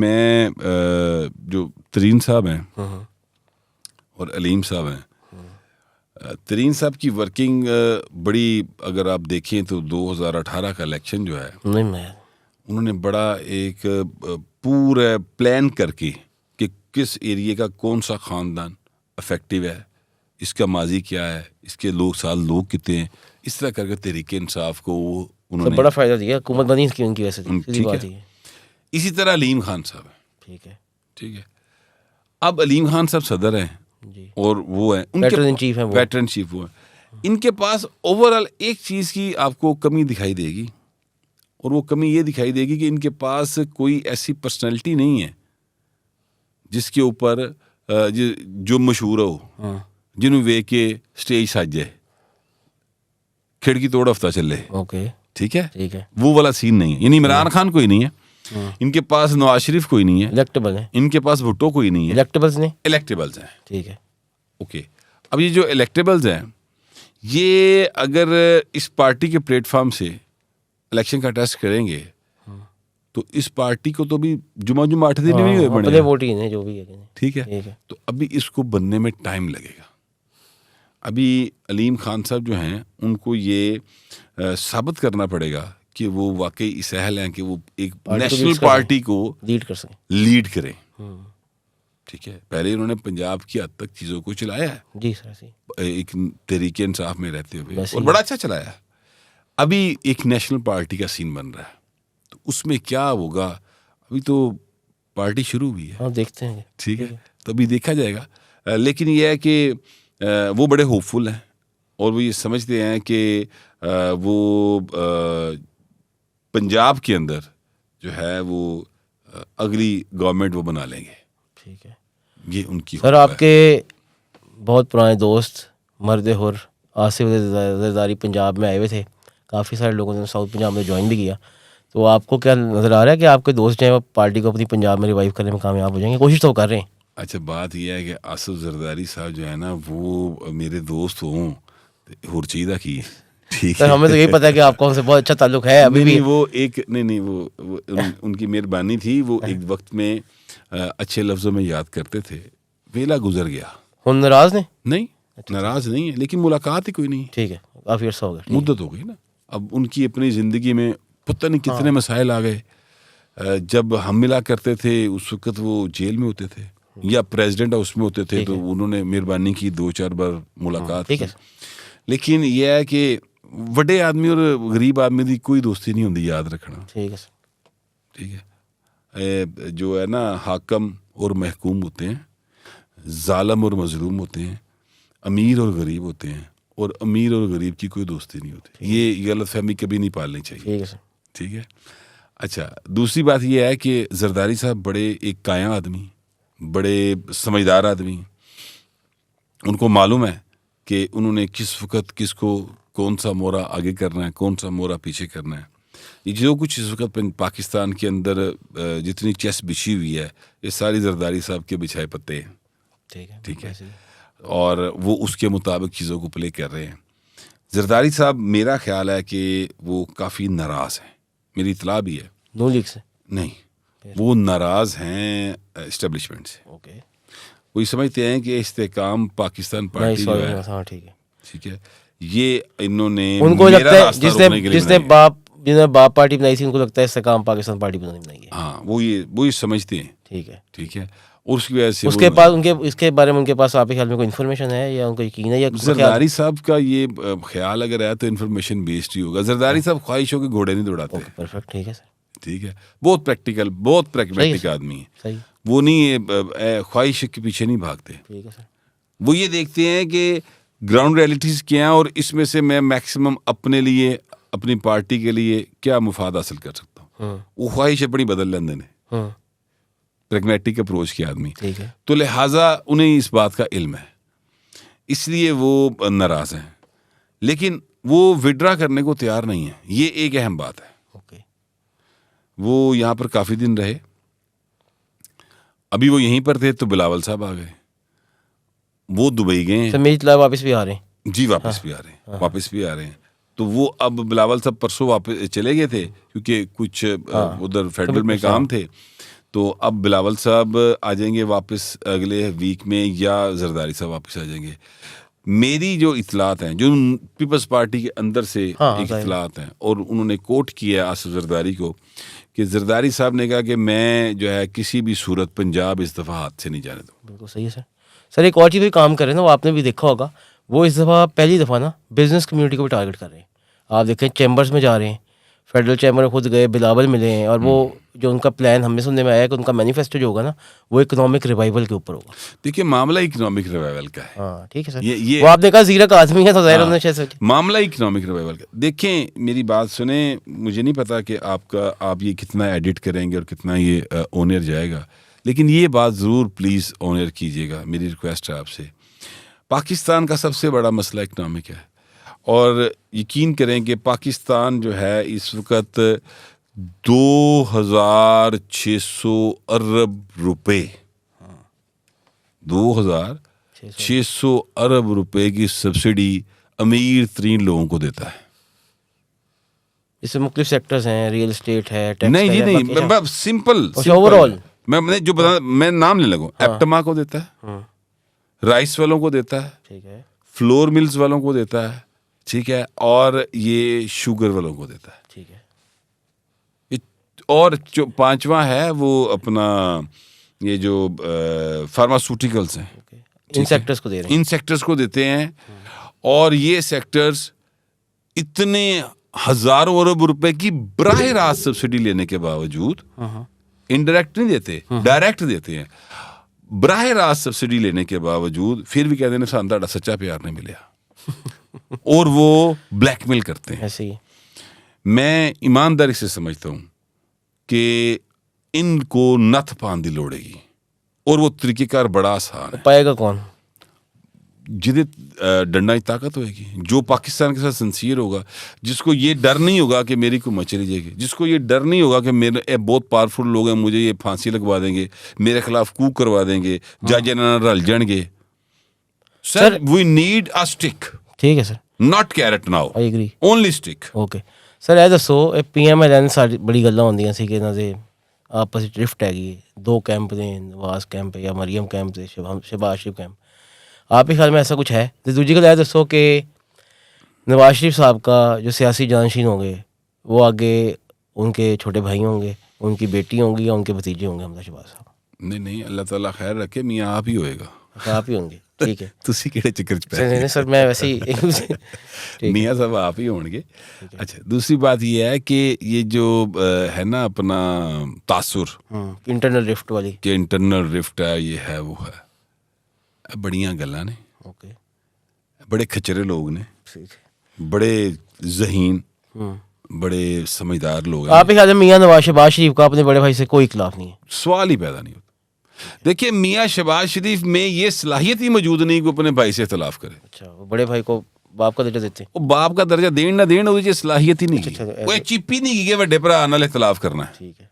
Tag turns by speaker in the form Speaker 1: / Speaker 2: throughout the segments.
Speaker 1: मैं जो तरीन साहब हैं और अलीम साहब हैं, तरीन साहब की वर्किंग बड़ी, अगर आप देखें तो 2018 का इलेक्शन जो है, उन्होंने बड़ा एक पूरा प्लान करके कि किस एरिया का कौन सा ख़ानदान इफेक्टिव है, इसका माजी क्या है, इसके लोग कितने हैं, इस तरह करके तहरीक इंसाफ को उन्होंने
Speaker 2: बड़ा फायदा दिया, हुकूमत बनी की उनकी वजह से।
Speaker 1: ठीक है। इसी तरह अलीम खान साहब है, ठीक है। अब अलीम खान साहब सदर हैं और वो है उनके वेटरन चीफ वो है। इनके पास ओवरऑल एक चीज़ की आपको कमी दिखाई देगी, और वो कमी ये दिखाई देगी कि इनके पास कोई ऐसी पर्सनैलिटी नहीं है जिसके ऊपर जो मशहूर हो, जिन्होंने वे के स्टेज सज जाए, खिड़की तोड़ हफ्ता चले, ठीक है, वो वाला सीन नहीं है। यानी इमरान खान कोई नहीं है, इनके पास नवाज शरीफ कोई नहीं है,
Speaker 2: इलेक्टेबल है,
Speaker 1: इनके पास भुट्टो कोई नहीं है, इलेक्टेबल्स हैं, ठीक है, ओके। अब ये जो इलेक्टेबल्स हैं, ये अगर इस पार्टी के प्लेटफॉर्म से इलेक्शन का टेस्ट करेंगे तो इस पार्टी को तो भी जुमा 8 दिन नहीं हुए बने,
Speaker 2: वोट ही जो भी है,
Speaker 1: ठीक है। तो अभी इसको बनने में टाइम लगेगा। अभी अलीम खान साहब जो हैं, उनको ये साबित करना पड़ेगा कि वो वाकई इस अहल हैं कि वो एक नेशनल पार्टी को लीड करें, ठीक है। पहले उन्होंने पंजाब की हद तक चीज़ों को चलाया है
Speaker 2: जी सर, एक
Speaker 1: तरीके इंसाफ में रहते हुए, और बड़ा अच्छा चलाया है। अभी एक नेशनल पार्टी का सीन बन रहा है, तो उसमें क्या होगा, अभी तो पार्टी शुरू हुई है,
Speaker 2: देखते हैं,
Speaker 1: ठीक है, तो अभी देखा जाएगा। लेकिन यह है कि वो बड़े होपफुल हैं और वो ये समझते हैं कि वो पंजाब के अंदर जो है वो अगली गवर्नमेंट वो बना लेंगे, ठीक है, ये उनकी।
Speaker 2: सर, आपके बहुत पुराने दोस्त मर्द और आसिफ जरदारी पंजाब में आए हुए थे, काफ़ी सारे लोगों ने साउथ पंजाब में ज्वाइन भी किया, तो आपको क्या नज़र आ रहा है कि आपके दोस्त जो हैं वो पार्टी को अपनी पंजाब में रिवाइव करने में कामयाब हो जाएंगे? कोशिश तो कर रहे हैं।
Speaker 1: अच्छा, बात यह है कि आसिफ जरदारी साहब जो है ना, वो मेरे दोस्त हों होर चाहिए की, ठीक है।
Speaker 2: हमें तो यही पता है कि आपका उनसे बहुत अच्छा ताल्लुक है अभी भी।
Speaker 1: वो एक नहीं वो उनकी मेहरबानी थी, वो एक वक्त में अच्छे लफ्ज़ों में याद करते थे, वेला गुजर गया।
Speaker 2: हम नाराज़
Speaker 1: नहीं, नाराज़ नहीं है, लेकिन मुलाकात ही कोई नहीं,
Speaker 2: ठीक है, काफ़ी अर्सा हो गया,
Speaker 1: मुद्दत हो गई ना। अब उनकी अपनी ज़िंदगी में पता नहीं कितने मसाइल आ गए। जब हम मिला करते थे उस वक्त वो जेल में होते थे या प्रेसिडेंट हाउस में होते थे, तो उन्होंने मेहरबानी की 2-4 बार मुलाकात की। लेकिन यह है कि बड़े आदमी और गरीब आदमी की कोई दोस्ती नहीं होती, याद रखना, ठीक है। जो है ना, हाकम और महकूम होते हैं, जालिम और मजलूम होते हैं, अमीर और गरीब होते हैं, और अमीर और गरीब की कोई दोस्ती नहीं होती। ये गलतफहमी कभी नहीं पालनी चाहिए, ठीक है। अच्छा, दूसरी बात यह है कि जरदारी साहब बड़े एक काया आदमी, बड़े समझदार आदमी, उनको मालूम है कि उन्होंने किस वक्त किसको कौन सा मोरा आगे करना है, कौन सा मोरा पीछे करना है। ये जो कुछ इस वक्त पाकिस्तान के अंदर जितनी चेस बिछी हुई है, ये सारी जरदारी साहब के बिछाए पत्ते हैं, ठीक है, और वो उसके मुताबिक चीज़ों को प्ले कर रहे हैं। जरदारी साहब, मेरा ख्याल है कि वो काफ़ी नाराज़ हैं, मेरी इतला भी है।
Speaker 2: नून लीग से
Speaker 1: नहीं, वो नाराज़ हैं एस्टेब्लिशमेंट से। वो ये समझते हैं कि इस्तेकाम पाकिस्तान पार्टी जो है, ठीक है, ये इन्होंने,
Speaker 2: उनको लगता है जिसने बाप पार्टी बनाई थी, उनको लगता है इस्तेकाम पाकिस्तान पार्टी बनाई है।
Speaker 1: हाँ, वो ये समझते हैं, ठीक है। और उसकी वजह से
Speaker 2: उसके पास इसके बारे में उनके पास आपके ख्याल में कोई इन्फॉर्मेशन है या उनको यकीन है? या
Speaker 1: जरदारी साहब का ये ख्याल अगर है तो इन्फॉर्मेशन बेस्ड ही होगा। जरदारी साहब ख्वाहिशों के घोड़े नहीं दौड़ाते।
Speaker 2: परफेक्ट, ठीक है सर,
Speaker 1: ठीक है। बहुत प्रैक्टिकल, बहुत प्रैग्मेटिक आदमी है। वो नहीं ख्वाहिश के पीछे नहीं भागते,
Speaker 2: ठीक है सर।
Speaker 1: वो ये देखते हैं कि ग्राउंड रियलिटीज़ क्या हैं और इसमें से मैं मैक्सिमम अपने लिए, अपनी पार्टी के लिए क्या मुफाद हासिल कर सकता हूँ। वो ख्वाहिश अपनी बदल लेंदे ने, प्रैग्मेटिक अप्रोच के आदमी, तो लिहाजा उन्हें इस बात का इल्म है, इसलिए वो नाराज़ हैं। लेकिन वो विड्रा करने को तैयार नहीं है, ये एक अहम बात है। वो यहाँ पर काफ़ी दिन रहे, अभी वो यहीं पर थे तो बिलावल साहब आ गए, वो दुबई गए हैं,
Speaker 2: वापस भी आ रहे हैं।
Speaker 1: जी, वापस भी आ रहे हैं। तो वो अब बिलावल साहब परसों वापस चले गए थे क्योंकि कुछ उधर फेडरल में काम थे, तो अब बिलावल साहब आ जाएंगे वापस अगले वीक में, या जरदारी साहब वापस आ जाएंगे। मेरी जो इतलात हैं, जो पीपल्स पार्टी के अंदर से एक इतलात हैं, और उन्होंने कोट किया आसिफ जरदारी को कि जरदारी साहब ने कहा कि मैं जो है किसी भी सूरत पंजाब इस दफ़ा हाथ से नहीं जाने दूँ।
Speaker 2: बिल्कुल सही है सर। सर एक और चीज़ भी काम कर रहे हैं ना, वो आपने भी देखा होगा, वो इस दफ़ा पहली दफ़ा ना बिजनेस कम्युनिटी को भी टारगेट कर रहे हैं। आप देखें चैम्बर्स में जा रहे हैं, फेडरल चैम्बर में खुद गए, बिलावल मिले हैं, और वो जो उनका प्लान हमें सुनने में आया कि उनका मैनिफेस्टो जो होगा ना वो इकोनॉमिक रिवाइवल के ऊपर होगा।
Speaker 1: देखिए मामला इकोनॉमिक रिवाइवल का है।
Speaker 2: हाँ ठीक है सर।
Speaker 1: ये
Speaker 2: वो आपने कहा जीरा का आदमी है तो ज़ाहिर होना चाहिए सर।
Speaker 1: मामला इकोनॉमिक रिवाइवल का। देखें मेरी बात सुने, मुझे नहीं पता कि आप ये कितना एडिट करेंगे और कितना ये ऑन एयर जाएगा, लेकिन ये बात ज़रूर प्लीज़ ऑन एयर कीजिएगा, मेरी रिक्वेस्ट है आपसे। पाकिस्तान का सबसे बड़ा मसला इकोनॉमिक है, और यकीन करें कि पाकिस्तान जो है इस वक्त 2600 अरब रुपए, 2600 अरब रुपए की सब्सिडी अमीर तरीन लोगों को देता है।
Speaker 2: इसमें मुख्तलिफ सेक्टर्स हैं, रियल एस्टेट है, टैक्स
Speaker 1: नहीं जी
Speaker 2: है,
Speaker 1: नहीं,
Speaker 2: बाकी
Speaker 1: मैं सिंपल
Speaker 2: ओवरऑल
Speaker 1: मैं जो बता, मैं नाम ले लगूं, एप्टमा को देता है, राइस वालों को देता है,
Speaker 2: ठीक है,
Speaker 1: फ्लोर मिल्स वालों को देता है, ठीक है, और ये शुगर वालों को देता है,
Speaker 2: ठीक है,
Speaker 1: और जो पांचवा है वो अपना ये जो फार्मास्यूटिकल्स हैं,
Speaker 2: इन सेक्टर्स को दे रहे हैं,
Speaker 1: इन सेक्टर्स को देते हैं। और ये सेक्टर्स इतने हजारों अरब रुपए की बराह रास्त सब्सिडी लेने के बावजूद, इनडायरेक्ट नहीं देते, डायरेक्ट देते हैं, बराह रास्त सब्सिडी लेने के बावजूद फिर भी कहते हैं सानू तुहाडा सच्चा प्यार नहीं मिला, और वो ब्लैकमेल करते हैं।
Speaker 2: ऐसे ही
Speaker 1: मैं ईमानदारी से समझता हूँ कि इनको नथ पान दी लोड़ेगी, और वो तरीकेकार बड़ा आसान है।
Speaker 2: पाएगा कौन?
Speaker 1: जिदे डंडा की ताकत होएगी, जो पाकिस्तान के साथ सिंसियर होगा, जिसको ये डर नहीं होगा कि मेरी कोई चली जाएगी, जिसको ये डर नहीं होगा कि मेरे बहुत पावरफुल लोग हैं, मुझे ये फांसी लगवा देंगे, मेरे खिलाफ कू करवा देंगे, जज ना रल जाएंगे। Sir we need a stick,
Speaker 2: ठीक है sir,
Speaker 1: not carrot now,
Speaker 2: I agree,
Speaker 1: only stick.
Speaker 2: Okay sir, ਇਹ ਦੱਸੋ ਇਹ PMLN ਸਾਡੀ ਬੜੀ ਗੱਲਾਂ ਹੁੰਦੀਆਂ ਸੀ ਕਿ ਇਹਨਾਂ ਦੇ ਆਪਸ ਵਿੱਚ ਡਰਿਫਟ ਹੈਗੀ, दो कैंप ने, नवाज कैंप या मरियम कैंप से शहबाज शरीफ कैंप, आप ही ख्याल में ऐसा कुछ है? तो दूसरी गल दसो कि नवाज शरीफ साहब का जो सियासी जानशीन होंगे वो आगे उनके छोटे भाई होंगे, उनकी बेटी होंगी या उनके भतीजे होंगे हमजा शहबाज साहब?
Speaker 1: नहीं, अल्लाह ताला खैर रखे, मियाँ आप ही होएगा।
Speaker 2: आप ही होंगे, ठीक है।
Speaker 1: तुसी किहड़े चक्कर च पै
Speaker 2: नहीं सर, मैं वैसे ही
Speaker 1: मियाँ साहब आप ही होंगे। अच्छा, दूसरी बात ये है कि ये जो है ना अपना तासुर,
Speaker 2: इंटरनल रिफ्ट वाली,
Speaker 1: कि इंटरनल रिफ्ट है, ये है वो है, बड़ियां गल्लां ने,
Speaker 2: ओके,
Speaker 1: बड़े खचरे लोग ने,
Speaker 2: ठीक है,
Speaker 1: बड़े जहीन, बड़े समझदार लोग हैं।
Speaker 2: आप ही ख्याल में मियाँ नवाज शहबाज शरीफ का अपने बड़े भाई से कोई इख्तिलाफ नहीं है?
Speaker 1: सवाल ही पैदा नहीं होता। देखिए मियाँ शहबाज शरीफ में ये सलाहियत ही मौजूद नहीं कि अपने भाई से इख्तिलाफ करे।
Speaker 2: अच्छा, वो बड़े भाई को बाप का दर्जा देते हैं?
Speaker 1: वो बाप का दर्जा देन ना देन, वो सलाहियत ही नहीं,
Speaker 2: अच्छा,
Speaker 1: वो चिप ही नहीं कि वड्डे भरा नाल इख्तिलाफ करना है।
Speaker 2: ठीक है,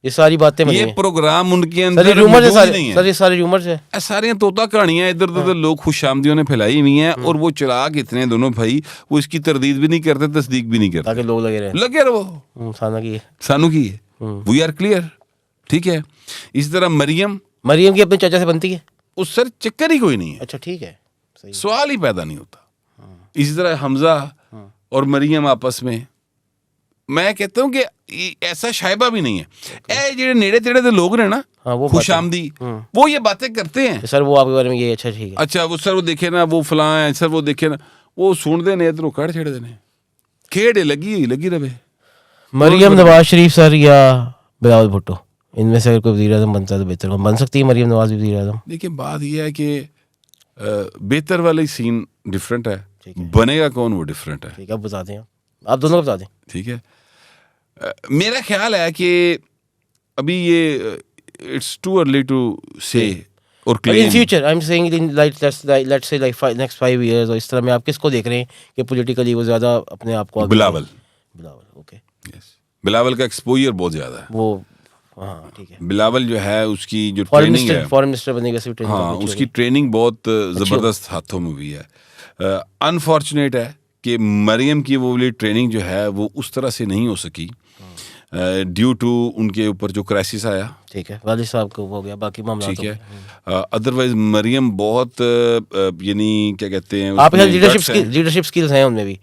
Speaker 2: ये सारी बातें
Speaker 1: ये प्रोग्राम उनके अंदर
Speaker 2: सर, रूमर सर, ये सारे रूमर है,
Speaker 1: सारियां तोता कहानियां इधर उधर लोग खुशामदियों ने फैलाई हुई हैं, और वो चिराग इतने दोनों भाई वो इसकी तरदीद भी नहीं करते, तस्दीक भी नहीं करते,
Speaker 2: ताकि लोग लगे
Speaker 1: रहो
Speaker 2: सानू
Speaker 1: की है, वी आर क्लियर, ठीक है। इसी तरह मरियम
Speaker 2: की अपने चाचा से बनती है,
Speaker 1: उस सर चक्कर ही कोई नहीं है।
Speaker 2: अच्छा ठीक है, सही,
Speaker 1: सवाल ही पैदा नहीं होता। इसी तरह हमजा और मरियम आपस में, मैं कहता हूँ कि ऐसा शायबा भी नहीं है। ए जेडे नेड़े तेड़े दे लोग ने ना,
Speaker 2: वो
Speaker 1: खुशामदी, वो ये बातें करते हैं,
Speaker 2: सर वो आपके बारे में ये, अच्छा ठीक है,
Speaker 1: अच्छा वो सर वो देखे ना वो फलां है, सर वो देखे ना, वो सुनते ने इधरों कड़ छेड़ते ने, खेड़ लगी रहे।
Speaker 2: मरियम नवाज शरीफ सर या बिलावल भुट्टो, इनमें से अगर कोई वज़ीर आज़म बनता है तो बेहतर बन सकती है मरियम नवाज भी वज़ीर आज़म? देखिए
Speaker 1: बात यह है कि बेहतर वाला सीन डिफरेंट है, बनेगा कौन वो डिफरेंट है।
Speaker 2: ठीक है, आप बता दें, आप दोनों को बता दें।
Speaker 1: ठीक है, मेरा ख्याल है कि अभी ये इट्स टू अर्ली टू से और claim.
Speaker 2: In future I am saying in let's say like next 5 years, और इस तरह में आप किसको देख रहे हैं कि पॉलिटिकली वो ज़्यादा अपने आप को?
Speaker 1: बिलावल,
Speaker 2: ओके,
Speaker 1: यस, बिलावल का एक्सपोजर बहुत ज़्यादा है वो,
Speaker 2: हाँ ठीक है।
Speaker 1: बिलावल जो है उसकी जो ट्रेनिंग है,
Speaker 2: फॉरेन मिनिस्टर बनेगा, वैसे ट्रेनिंग,
Speaker 1: हाँ उसकी ट्रेनिंग बहुत ज़बरदस्त हाथों में हुई है। अनफॉर्चुनेट है कि मरियम की वो वाली ट्रेनिंग जो है वो उस तरह से नहीं हो सकी ड्यू टू उनके ऊपर जो क्राइसिस आया,
Speaker 2: ठीक है, वालिद साहब को हो गया, बाकी मामला
Speaker 1: ठीक है। अदरवाइज मरियम बहुत यानी क्या कहते हैं,
Speaker 2: आप लीडरशिप स्किल्स हैं उनमें भी?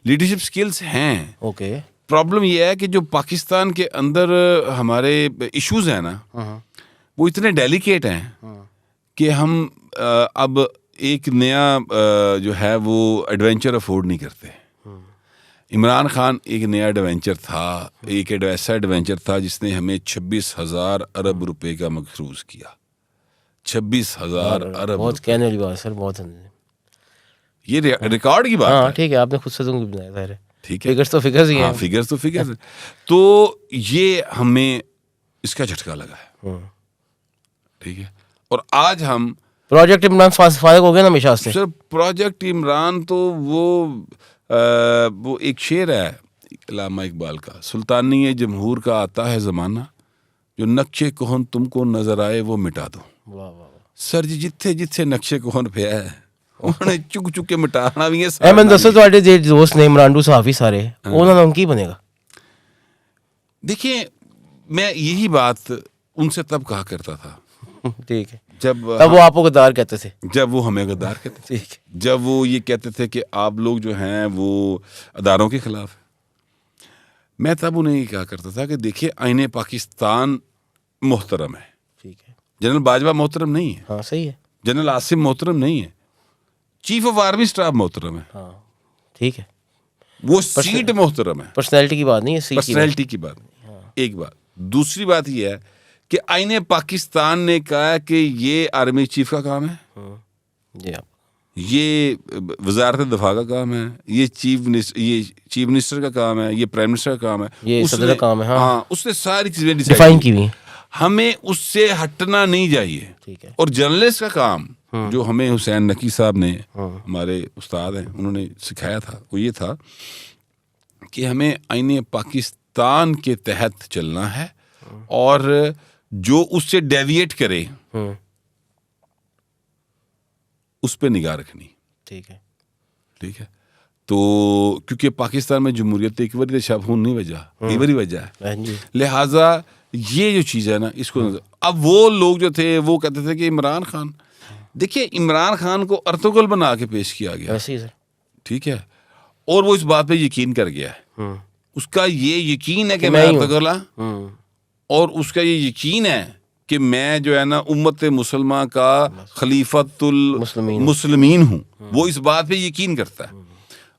Speaker 1: लीडरशिप स्किल्स हैं।
Speaker 2: ओके।
Speaker 1: प्रॉब्लम ये है कि जो पाकिस्तान के अंदर हमारे इश्यूज हैं ना, वो इतने डेलिकेट हैं कि हम अब एक नया जो है वो एडवेंचर अफोर्ड नहीं करते। इमरान खान एक नया एडवेंचर था, एक ऐसा एडवेंचर था जिसने हमें 26,000 अरब रुपए का मखरूज किया। 26,000 अरब।
Speaker 2: बहुत कहने वाली बात सर, बहुत
Speaker 1: ये रिकॉर्ड की बात है।
Speaker 2: ठीक है, आपने खुद से तुम बनाया था,
Speaker 1: ठीक है,
Speaker 2: फिगर्स तो फिगर्स ही हैं।
Speaker 1: फिगर्स तो फिगर्स हैं। तो ये हमें इसका झटका लगा है, ठीक है। और आज हम
Speaker 2: प्रोजेक्ट इमरान फारिग हो गया ना हमेशा से।
Speaker 1: सर प्रोजेक्ट इमरान तो वो एक शेर है अल्लामा इकबाल का, सुल्तानी जमहूर का आता है ज़माना, जो नक्शे कोहन तुमको नजर आए वो मिटा दो।
Speaker 2: वाह वाह।
Speaker 1: सर जी जिथे जिथे नक्शे कोहन पे है उन्होंने चुक चुक के मिटाना भी है।
Speaker 2: मैं दसो ਤੁਹਾਡੇ जे दोस्त ने इमरान साफी सारे उन्होंने उनकी बनेगा।
Speaker 1: देखिए मैं यही बात उनसे तब कहा करता था
Speaker 2: ठीक है,
Speaker 1: जब
Speaker 2: तब वो आपको गद्दार कहते थे,
Speaker 1: जब वो हमें गद्दार कहते थे,
Speaker 2: ठीक है,
Speaker 1: जब वो ये कहते थे कि आप लोग जो हैं वो अदारों के खिलाफ हैं। मैं तब उन्हें ये कहा करता था कि देखिए आईने पाकिस्तान मोहतरम है,
Speaker 2: ठीक है,
Speaker 1: जनरल बाजवा मोहतरम नहीं है,
Speaker 2: हाँ सही है,
Speaker 1: जनरल आसिम मोहतरम नहीं है, चीफ ऑफ आर्मी स्टाफ मोहतरम है,
Speaker 2: हाँ ठीक है,
Speaker 1: वो सीट मोहतरम है,
Speaker 2: पर्सनैलिटी की बात नहीं है,
Speaker 1: पर्सनैलिटी की बात नहीं। एक बात, दूसरी बात ये है कि आईने पाकिस्तान ने कहा कि ये आर्मी चीफ का काम है, ये वजारत दफा का काम है, ये चीफ मिनिस्टर का काम है, ये प्राइम मिनिस्टर का काम है,
Speaker 2: ये सदर का काम है। हाँ,
Speaker 1: उसने सारी चीजें
Speaker 2: डिफाइन की हुई,
Speaker 1: हमें उससे हटना नहीं चाहिए।
Speaker 2: ठीक है।
Speaker 1: और जर्नलिस्ट का काम जो हमें हुसैन नकी साहब ने, हमारे उस्ताद हैं, उन्होंने सिखाया था, वो ये था कि हमें आईने पाकिस्तान के तहत चलना है और जो उससे डेविएट करे उस पर निगाह रखनी।
Speaker 2: ठीक है,
Speaker 1: ठीक है। तो क्योंकि पाकिस्तान में जमहूरियत एक बार शबून नहीं वजह, एक बार ही वजह है, लिहाजा ये जो चीज़ है ना इसको अब वो लोग जो थे वो कहते थे कि इमरान खान, देखिए इमरान खान को अर्तुगरुल बना के पेश किया गया,
Speaker 2: वैसे ही सर,
Speaker 1: ठीक है, और वो इस बात पे यकीन कर गया है, उसका ये यकीन है कि मैं अर्तुगरुल, और उसका ये यकीन है कि मैं जो है ना उम्मत मुसलमान का खलीफतुल मुस्लिमीन हूँ, वो इस बात पे यकीन करता है।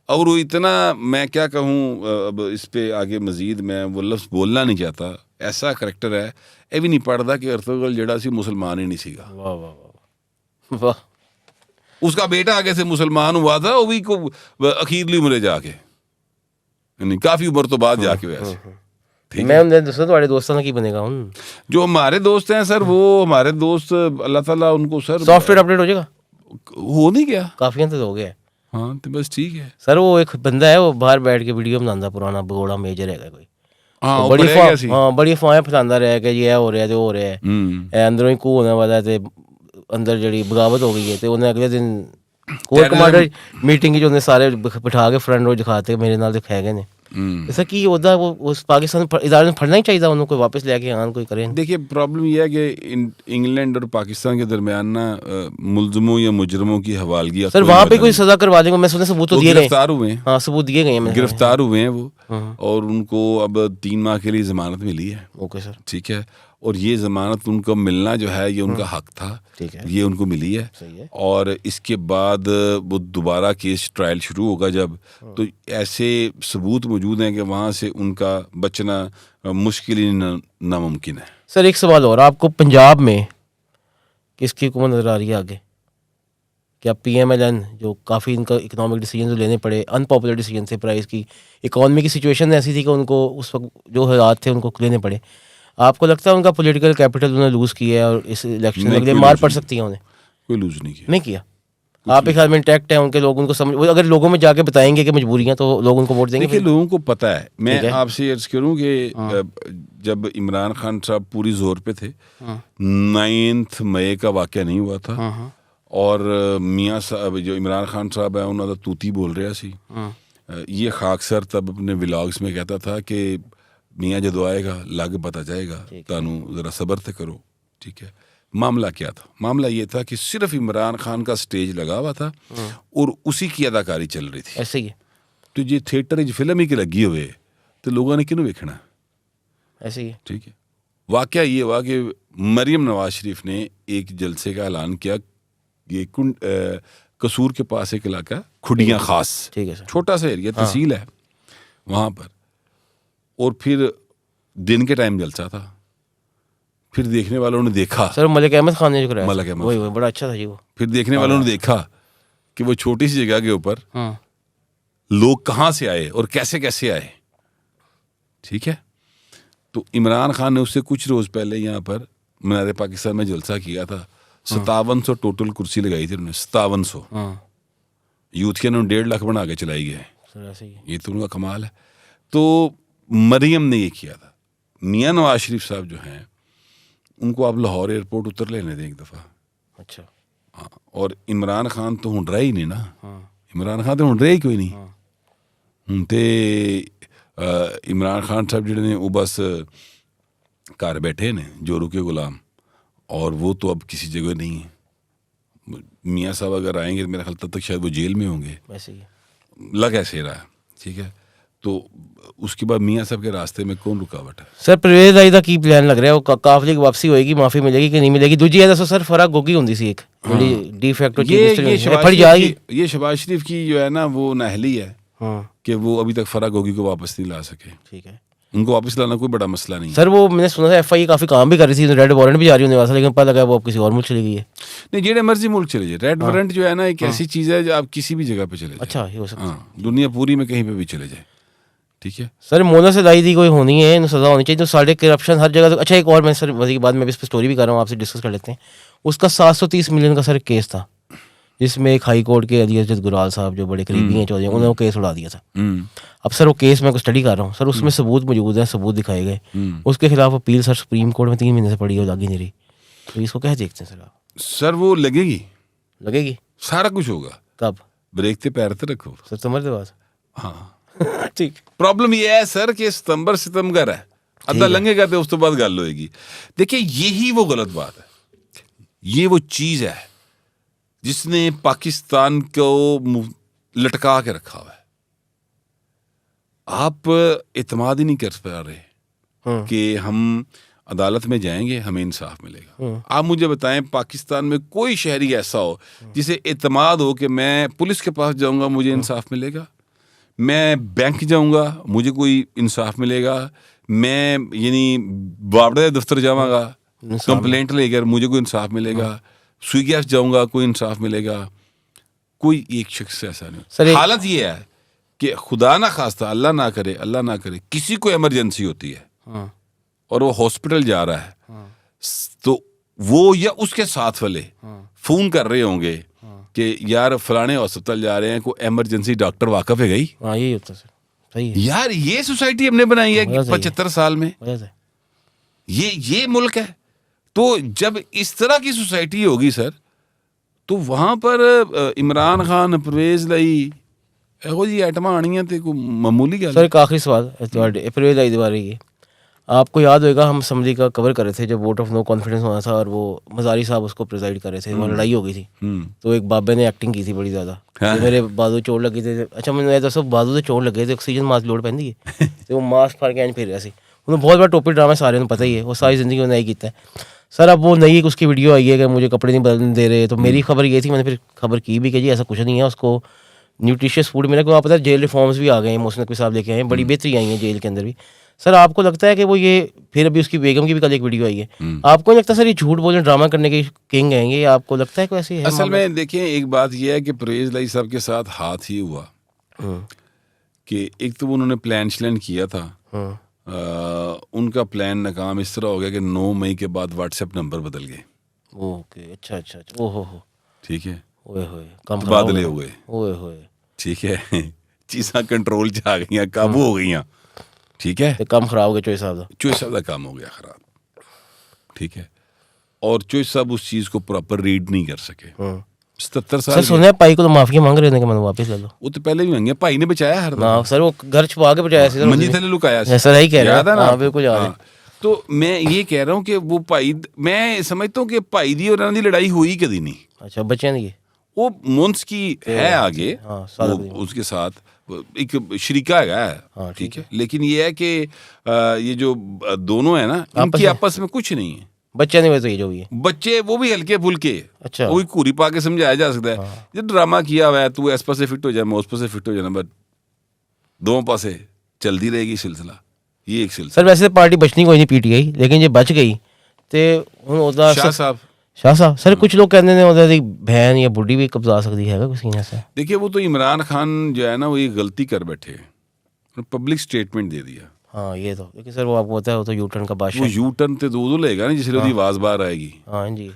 Speaker 1: और वो इतना, मैं क्या कहूँ अब इस पे आगे मजीद मैं वो लफ्ज़ बोलना नहीं चाहता, ऐसा करैक्टर है, ये भी नहीं पढ़ता कि अर्तुगरुल जड़ा सी मुसलमान ही नहीं सीगा।
Speaker 2: वाह वाह वाह।
Speaker 1: उसका बेटा आगे से मुसलमान हुआ था, वो भी को अखीरली उम्र जाके, यानी काफ़ी उम्र तो बाद जाके वैसे।
Speaker 2: मैं दोस्तों तुम्हारे दोस्तों की बनेगा हूँ, जो
Speaker 1: हमारे दोस्त हैं सर, वो हमारे दोस्त अल्लाह ताला उनको सर
Speaker 2: सॉफ्टवेयर अपडेट हो जाएगा,
Speaker 1: हो नहीं गया,
Speaker 2: काफी अंत हो गया।
Speaker 1: हाँ तो बस ठीक है
Speaker 2: सर। वो एक बंदा है, वो बाहर बैठ के वीडियो बनाता, पुराना भगोड़ा मेजर है कोई,
Speaker 1: हाँ
Speaker 2: बड़ी अफवाहें फैलांदा रहा कि ये हो रहा है, जो हो रहा है, अंदरों ही कू होने वाला है, अंदर जड़ी बगावत हो गई है, तो उन्हें अगले दिन कोर कमांडर मीटिंग की जो उन्हें सारे बिठा के फ्रंट रो दिखाते मेरे नाल दिखाए गए ने, ऐसा की होता वो उस पाकिस्तान इदारे में फड़ना ही चाहिए था उनको, वापस लेके आन कोई करें।
Speaker 1: देखिए प्रॉब्लम यह है कि इंग्लैंड और पाकिस्तान के दरमियान ना मुल्ज़िमों या मुजरमों की हवालगी,
Speaker 2: सर वहाँ पे कोई सजा करवा देंगे, मैं सुने सबूत तो दिए गए,
Speaker 1: गिरफ्तार हुए हैं,
Speaker 2: हाँ सबूत दिए गए हैं,
Speaker 1: गिरफ्तार हुए हैं वो, और उनको अब 3 माह के लिए जमानत मिली है।
Speaker 2: ओके सर,
Speaker 1: ठीक है, और ये जमानत उनको मिलना जो है ये उनका हक था,
Speaker 2: ठीक है,
Speaker 1: ये उनको मिली है,
Speaker 2: सही है।
Speaker 1: और इसके बाद वो दोबारा केस ट्रायल शुरू होगा जब, तो ऐसे सबूत मौजूद हैं कि वहाँ से उनका बचना मुश्किल ही नामुमकिन है।
Speaker 2: सर एक सवाल और, आपको पंजाब में किसकी हुकूमत नजर आ रही है आगे? क्या PMLN जो काफ़ी इनका इकोनॉमिक डिसीजन जो लेने पड़े, अनपॉपुलर डिसीजन थे, प्राइस की इकोनॉमी की सिचुएशन ऐसी थी कि उनको उस वक्त जो हालात थे उनको लेने पड़े, आपको लगता है उनका पॉलिटिकल कैपिटल उन्होंने लूज़ किया है और इस इलेक्शन में मार पड़ सकती है उन्हें? कोई
Speaker 1: लूज़
Speaker 2: नहीं किया। आप एक ख्याल में इंटैक्ट है उनके, लोग उनको समझ, अगर लोगों में जाके बताएंगे कि मजबूरियां, तो लोग उनको वोट देंगे।
Speaker 1: देखिए लोगों को पता है, मैं आपसे अर्ज करूं कि जब इमरान खान साहब पूरी जोर पे थे, 9 मई का वाक़या नहीं हुआ था, और मियाँ साहब जो इमरान खान साहब है उन्होंने तूती बोल रहा सी, ये खाक सर तब अपने व्लॉग्स में कहता था कि मियाँ जदों आएगा लागे पता जाएगा, तानू ज़रा सब्र से करो। ठीक है, मामला क्या था? मामला ये था कि सिर्फ इमरान खान का स्टेज लगा हुआ था और उसी की अदाकारी चल रही थी।
Speaker 2: ऐसे ही है,
Speaker 1: तो ये थिएटर फिल्म ही की लगी हुए तो लोगों ने किनू वेखना?
Speaker 2: ऐसे ही है।
Speaker 1: ठीक है, वाकया ये हुआ कि मरियम नवाज शरीफ ने एक जलसे का ऐलान किया, ये कसूर के पास एक इलाका खुडियाँ खास,
Speaker 2: ठीक है सर।
Speaker 1: छोटा सा एरिया, तहसील है वहाँ पर, और फिर दिन के टाइम जलसा था। फिर देखने वालों ने देखा,
Speaker 2: सर मलिक अहमद खान ने जो कराया,
Speaker 1: मलिक अहमद,
Speaker 2: वही बड़ा अच्छा था जी वो।
Speaker 1: फिर देखने वालों ने देखा कि वो छोटी सी जगह के ऊपर
Speaker 2: हाँ
Speaker 1: लोग कहाँ से आए और कैसे कैसे आए। ठीक है, तो इमरान खान ने उससे कुछ रोज पहले यहाँ पर मीनार पाकिस्तान में जलसा किया था। 5700 टोटल कुर्सी लगाई थी उन्होंने, 5700। यूथ के उन्होंने 1.5 लाख बना के चलाई गए।
Speaker 2: सर ऐसे ही है।
Speaker 1: ये तो उनका कमाल है। तो मरियम ने ये किया था। मियाँ नवाज शरीफ साहब जो हैं उनको आप लाहौर एयरपोर्ट उतर लेने दें एक दफ़ा।
Speaker 2: अच्छा।
Speaker 1: हाँ, और इमरान खान तो हुण रहा ही नहीं ना। इमरान खान तो हुण रहा ही कोई नहीं। हुण ते इमरान खान साहब जिहड़े ने वो बस घर बैठे ने जोरू के गुलाम, और वो तो अब किसी जगह नहीं है। मियाँ साहब अगर आएंगे तो मेरा ख्याल तब तक शायद वो जेल में होंगे।
Speaker 2: ऐसे ही है।
Speaker 1: लग ऐसे रहा है। ठीक है, तो उसके बाद मियाँ साहब के रास्ते में कौन रुकावट है?
Speaker 2: सर परवेज आई दा की प्लान लग रहा है, वो काफिले की वापसी होएगी, माफी मिलेगी कि नहीं मिलेगी? दूजी है सर फराग गोगी होंदी सी एक बड़ी डी फैक्टो
Speaker 1: ये शहबाज शरीफ की जो है ना वो नाहली है कि वो अभी तक फराग गोगी को वापस नहीं ला सके।
Speaker 2: ठीक है,
Speaker 1: उनको वापस लाना कोई बड़ा मसला नहीं है।
Speaker 2: सर वो मैंने सुना था एफआई काफी काम भी कर रही थी, रेड वारंट भी जारी होने वाला था, लेकिन पता लगा वो अब किसी और मुल्क चली गई है।
Speaker 1: नहीं, जेड़े मर्जी मुल्क चले जाए, रेड वारंट जो है ना एक ऐसी चीज है जो आप किसी भी जगह पे चले जाए।
Speaker 2: अच्छा, ये हो सकता है।
Speaker 1: हाँ, दुनिया पूरी में कहीं पे भी चले जाए। ठीक है
Speaker 2: सर मोना से दाई दी कोई होनी है, सजा होनी चाहिए। तो साढ़े करप्शन हर जगह। अच्छा एक और मैं सर वही के बाद मैं भी इस पर स्टोरी भी कर रहा हूँ, आपसे डिस्कस कर लेते हैं। उसका 730 मिलियन का सर केस था, जिसमें एक हाई कोर्ट के अली अजद गुराल साहब जो बड़े करीबी हैं चौधरी, उन्होंने वो केस उड़ा दिया था। अब सर वो केस मैं स्टडी कर रहा हूँ सर, उसमें सबूत मौजूद है, सबूत दिखाए गए। उसके खिलाफ अपील सर सुप्रीम कोर्ट में 3 महीने से पड़ी है, लगी नहीं रही। तो इसको क्या देखते हैं सर आप?
Speaker 1: सर वो लगेगी, सारा कुछ होगा।
Speaker 2: कब?
Speaker 1: ब्रेक पे पैर पे रखो
Speaker 2: सर सितंबर के बाद।
Speaker 1: हाँ
Speaker 2: ठीक।
Speaker 1: प्रॉब्लम ये है सर कि सितंबर है, अद्धा लंघेगा तो उस तो बाद गल होएगी। देखिए यही वो गलत बात है, ये वो चीज है जिसने पाकिस्तान को लटका के रखा हुआ है। आप इत्मीनान ही नहीं कर पा रहे कि हम अदालत में जाएंगे हमें इंसाफ मिलेगा। आप मुझे बताएं पाकिस्तान में कोई शहरी ऐसा हो जिसे इत्मीनान हो कि मैं पुलिस के पास जाऊंगा मुझे इंसाफ मिलेगा, मैं बैंक जाऊंगा मुझे कोई इंसाफ मिलेगा, मैं यानी बाबड़े दफ्तर जाऊंगा कंप्लेंट लेकर मुझे कोई इंसाफ मिलेगा, स्विगी जाऊंगा कोई इंसाफ मिलेगा? कोई एक शख्स ऐसा नहीं। हालत ये है कि खुदा ना खास्ता, अल्लाह ना करे किसी को इमरजेंसी होती है और वो हॉस्पिटल जा रहा है, तो वो या उसके साथ वाले फोन कर रहे होंगे कि यार फलाने हॉस्पिटल जा रहे हैं, कोई इमरजेंसी डॉक्टर वाकफ है गई।
Speaker 2: हाँ यही होता है सर, सही है
Speaker 1: यार। ये सोसाइटी हमने बनाई है 75 साल में, ये मुल्क है। तो जब इस तरह की सोसाइटी होगी सर, तो वहां पर इमरान खान परवेज लाई ਇਹੋ जी आइटमां आनियां ते कोई मामूली गल।
Speaker 2: सर एक आखिरी सवाल परवेज आई दीवारी की, आपको याद होगा हम असम्बली का कवर कर रहे थे जब वोट ऑफ नो कॉन्फिडेंस होना था और वो मजारी साहब उसको प्रिजाइड कर रहे थे, वहाँ लड़ाई हो गई थी। तो एक बाबे ने एक्टिंग की थी बड़ी ज़्यादा, मेरे बाजू चोट लगी थी। अच्छा मैंने दसो बाजू से चोट लगे थे, ऑक्सीजन मास्क लोड़ पैंदी है तो वो मास्क फाड़ के एंड फिर रहा सी। उन्होंने बहुत बड़ा टोपी ड्रामा सारे पता ही है, वो सारी जिंदगी उन्होंने नहीं किया है सर। अब वो नई उसकी वीडियो आई है कि मुझे कपड़े नहीं बदलने दे रहे, तो मेरी खबर ये थी, मैंने फिर खबर की भी कि जी ऐसा कुछ नहीं है, उसको न्यूट्रिशियस फूड मिला। क्योंकि आप पता है जेल रिफॉर्म्स भी आ गए हैं, मोहसिन नकवी साहब लेके आए हैं, बड़ी बेहतरी आई है जेल के अंदर भी। सर आपको लगता है कि वो ये फिर अभी उसकी बेगम की भी कल एक वीडियो आई है, आपको नहीं लगता सर ये झूठ बोलने ड्रामा करने के किंग हैं ये? आपको लगता है कोई ऐसी है?
Speaker 1: असल में देखिए एक बात यह है कि परवेज लाई साहब के साथ हाथ ही हुआ कि एक तो उन्होंने प्लान श्लान किया था, उनका प्लान नाकाम इस तरह हो गया कि 9 मई के बाद व्हाट्सएप नंबर बदल गए।
Speaker 2: ओके, अच्छा, ओहो,
Speaker 1: ठीक है,
Speaker 2: तबादले
Speaker 1: हो गए। ठीक है, चीज़ां कंट्रोल च आ गई, काबू हो गई। ठीक है,
Speaker 2: काम खराब हो गया चोइस साहब का काम हो गया खराब। ठीक है, और चोइस साहब उस चीज़ को प्रॉपर रीड नहीं कर सके।
Speaker 1: 77
Speaker 2: सर
Speaker 1: साल
Speaker 2: सुना है भाई को तो माफिया मांग रहे थे कि मैंने वापस ले लो।
Speaker 1: वो तो पहले भी मांगे, भाई ने बचाया हर
Speaker 2: ना सर वो घर छुपा के बचाया सर,
Speaker 1: मंजी थले लुकाया सी।
Speaker 2: सर यही कह रहे
Speaker 1: याद है
Speaker 2: हैं,
Speaker 1: ना
Speaker 2: हाँ
Speaker 1: आपको?
Speaker 2: बिल्कुल याद है।
Speaker 1: हाँ। तो मैं ये कह रहा हूँ कि वो भाई, मैं समझता हूँ कि भाई दी और उन्होंने लड़ाई हुई कभी नहीं।
Speaker 2: अच्छा बच्चे नहीं
Speaker 1: वो मुंस की है आगे,
Speaker 2: हाँ, सारा
Speaker 1: वो
Speaker 2: दिन।
Speaker 1: उसके साथ एक शरीका है,
Speaker 2: हाँ,
Speaker 1: ठीक है, लेकिन ये है कि ये जो दोनों है ना, इनकी आपस में कुछ नहीं है।
Speaker 2: बच्चे नहीं हुए तो ये जो भी है।
Speaker 1: बच्चे वो भी हल्के फुल्के,
Speaker 2: अच्छा।
Speaker 1: वो भी घूरी पा के समझाया जा सकता है। ये ड्रामा किया हुआ है, तू इस पासे फिट हो जाए, मैं उस पासे फिट हो जाना, बट दोनों पासे चलती रहेगी सिलसिला, ये एक सिलसिला।
Speaker 2: सर वैसे पार्टी बचनी कोई नहीं पीटीआई, लेकिन ये बच गई ते हुण ओदा
Speaker 1: शाह साहब,
Speaker 2: शाह साहब सर कुछ लोग कहते हैं ओदा दी बहन या बुढ़ी भी कब्जा सकती है कुछ नहीं ऐसा।
Speaker 1: देखिए वो तो इमरान खान जो है ना, वो ये गलती कर बैठे, पब्लिक स्टेटमेंट दे दिया।
Speaker 2: हाँ ये तो, लेकिन सर वो आपको पता है वो तो यूटर्न का
Speaker 1: वो
Speaker 2: बादशाह।
Speaker 1: यू टर्न तो दो लेगा ना जिससे उसकी आवाज बाहर आएगी।
Speaker 2: हाँ जी।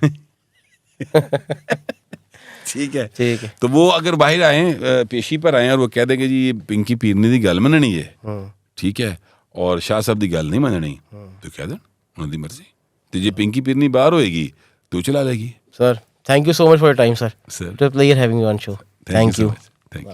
Speaker 1: ठीक है,
Speaker 2: ठीक है।
Speaker 1: तो वो अगर बाहर आए, पेशी पर आए और वो कह देंगे जी ये पिंकी पीरनी की गल मननी है, ठीक है, और शाह साहब की गल नहीं मननी, तो कह दें उन्होंने मर्जी, तो जे पिंकी पीरनी बाहर होएगी तो चला लेगी।
Speaker 2: Sir thank you so much for your time sir,
Speaker 1: sir
Speaker 2: it was pleasure having you on show. Thank you.
Speaker 1: Thank you.